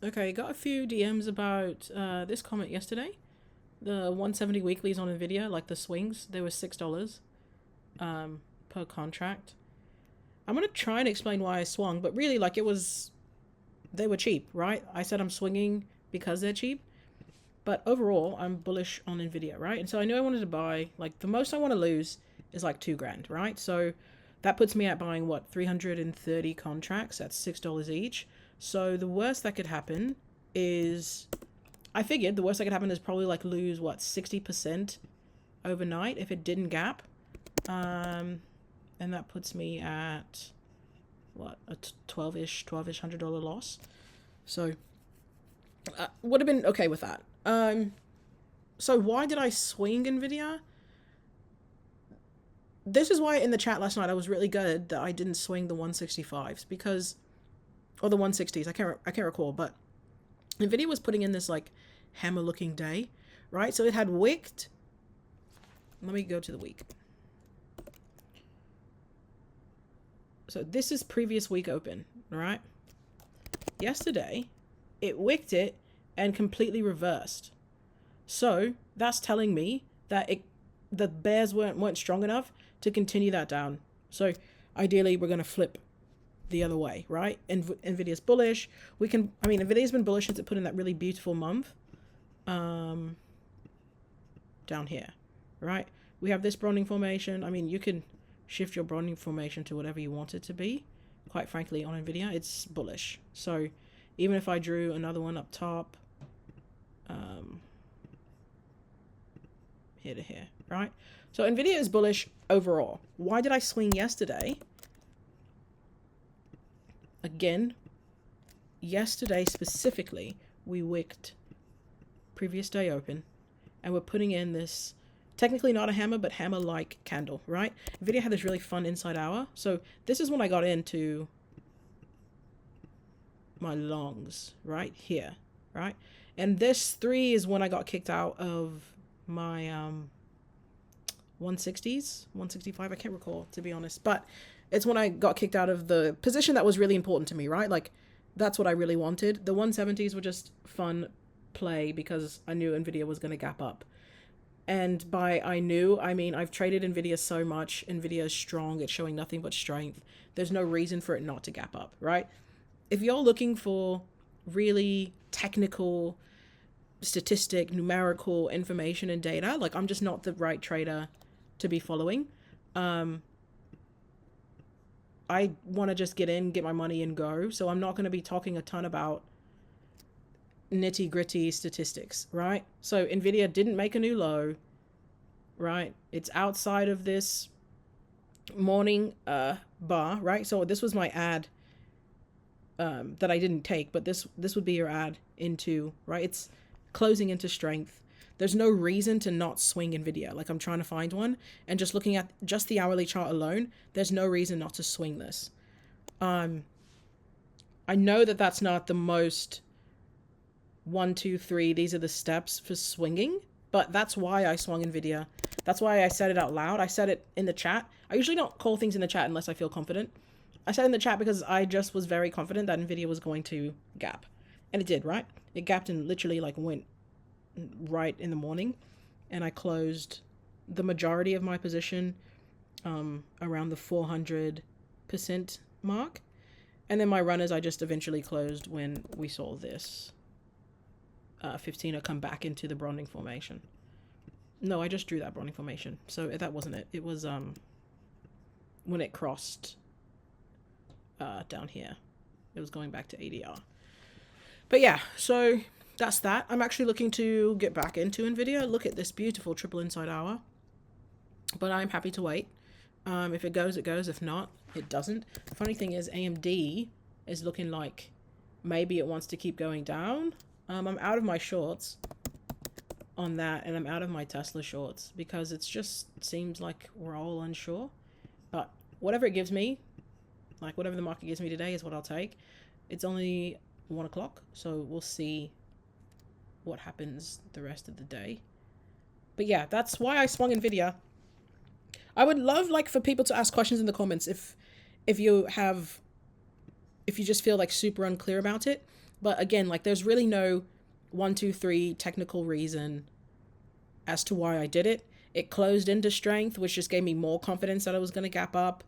Okay, got a few DMs about this comment yesterday. The 170 weeklies on NVIDIA, like the swings, they were $6 per contract. I'm going to try and explain why I swung, but really, like, they were cheap, right? I said I'm swinging because they're cheap, but overall, I'm bullish on NVIDIA, right? And so I knew I wanted to buy, like, the most I want to lose is like 2 grand, right? So that puts me at buying, what, 330 contracts at $6 each. So the worst that could happen is, I figured the worst that could happen is probably like lose, what, 60% overnight if it didn't gap. And that puts me at, what, a 12-ish $100 loss. So would have been okay with that. So why did I swing NVIDIA? This is why in the chat last night I was really good that I didn't swing the 165s because, or the 160s. I can't recall, but NVIDIA was putting in this like hammer looking day, right? So it had wicked. Let me go to the week. So this is previous week open, right? Yesterday, it wicked it and completely reversed. So that's telling me that the bears weren't strong enough to continue that down. So ideally, we're going to flip the other way, right? NVIDIA's bullish. NVIDIA's been bullish since it put in that really beautiful month down here, right? We have this Browning formation. I mean, you can shift your Browning formation to whatever you want it to be. Quite frankly, on NVIDIA, it's bullish. So even if I drew another one up top, here to here, right? So NVIDIA is bullish overall. Why did I swing yesterday? Again, yesterday specifically, we wicked previous day open, and we're putting in this, technically not a hammer, but hammer-like candle, right? NVIDIA had this really fun inside hour. So this is when I got into my longs, right here, right? And this 3 is when I got kicked out of my 160s, 165, I can't recall, to be honest. But it's when I got kicked out of the position that was really important to me, right? Like, that's what I really wanted. The 170s were just fun play because I knew NVIDIA was going to gap up. And by I knew, I mean, I've traded NVIDIA so much. NVIDIA is strong. It's showing nothing but strength. There's no reason for it not to gap up, right? If you're looking for really technical, statistic, numerical information and data, like, I'm just not the right trader to be following. I want to just get in, get my money and go. So I'm not going to be talking a ton about nitty gritty statistics, right? So NVIDIA didn't make a new low, right? It's outside of this morning bar, right? So this was my ad that I didn't take, but this would be your ad into, right? It's closing into strength. There's no reason to not swing NVIDIA. Like, I'm trying to find one, and just looking at just the hourly chart alone, there's no reason not to swing this. I know that that's not the most 1, 2, 3, these are the steps for swinging, but that's why I swung NVIDIA. That's why I said it out loud. I said it in the chat. I usually don't call things in the chat unless I feel confident. I said in the chat because I just was very confident that NVIDIA was going to gap. And it did, right? It gapped and literally like went right in the morning. And I closed the majority of my position around the 400% mark. And then my runners I just eventually closed when we saw this 15er come back into the Browning formation. No, I just drew that Browning formation. So that wasn't it. It was when it crossed down here. It was going back to ADR. But yeah, so that's that. I'm actually looking to get back into NVIDIA. Look at this beautiful triple inside hour. But I'm happy to wait. If it goes, it goes. If not, it doesn't. The funny thing is AMD is looking like maybe it wants to keep going down. I'm out of my shorts on that, and I'm out of my Tesla shorts because it just seems like we're all unsure. But whatever it gives me, like whatever the market gives me today is what I'll take. It's only 1 o'clock, so we'll see what happens the rest of the day. But yeah, that's why I swung NVIDIA. I would love, like, for people to ask questions in the comments if you have if you just feel like super unclear about it. But again, like there's really no 1, 2, 3 technical reason as to why I did it. It closed into strength, which just gave me more confidence that I was going to gap up.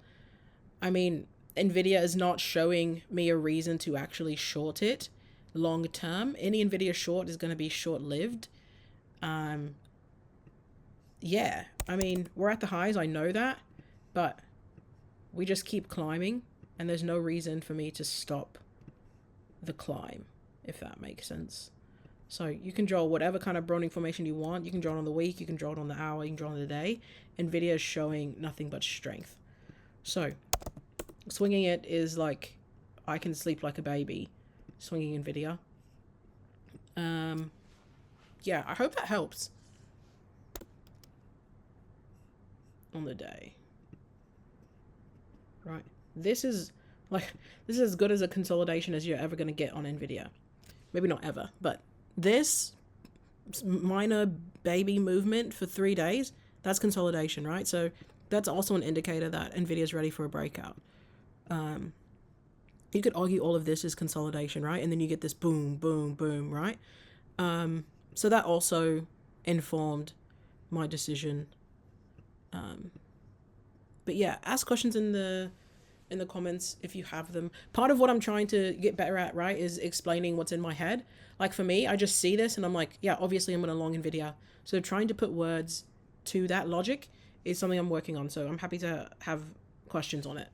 I mean, NVIDIA is not showing me a reason to actually short it long term. Any NVIDIA short is going to be short-lived. Yeah, I mean, we're at the highs, I know that, but we just keep climbing, and there's no reason for me to stop the climb, if that makes sense. So you can draw whatever kind of Broning formation you want. You can draw it on the week, you can draw it on the hour, you can draw it on the day. NVIDIA is showing nothing but strength. So swinging it is like, I can sleep like a baby swinging NVIDIA. Yeah, I hope that helps on the day. Right, this is as good as a consolidation as you're ever going to get on NVIDIA. Maybe not ever, but this minor baby movement for 3 days, that's consolidation, right? So that's also an indicator that NVIDIA is ready for a breakout. You could argue all of this is consolidation, right? And then you get this boom, boom, boom, right? So that also informed my decision. But yeah, ask questions in the comments if you have them. Part of what I'm trying to get better at, right, is explaining what's in my head. Like for me, I just see this and I'm like, yeah, obviously I'm going to long NVIDIA. So trying to put words to that logic is something I'm working on. So I'm happy to have questions on it.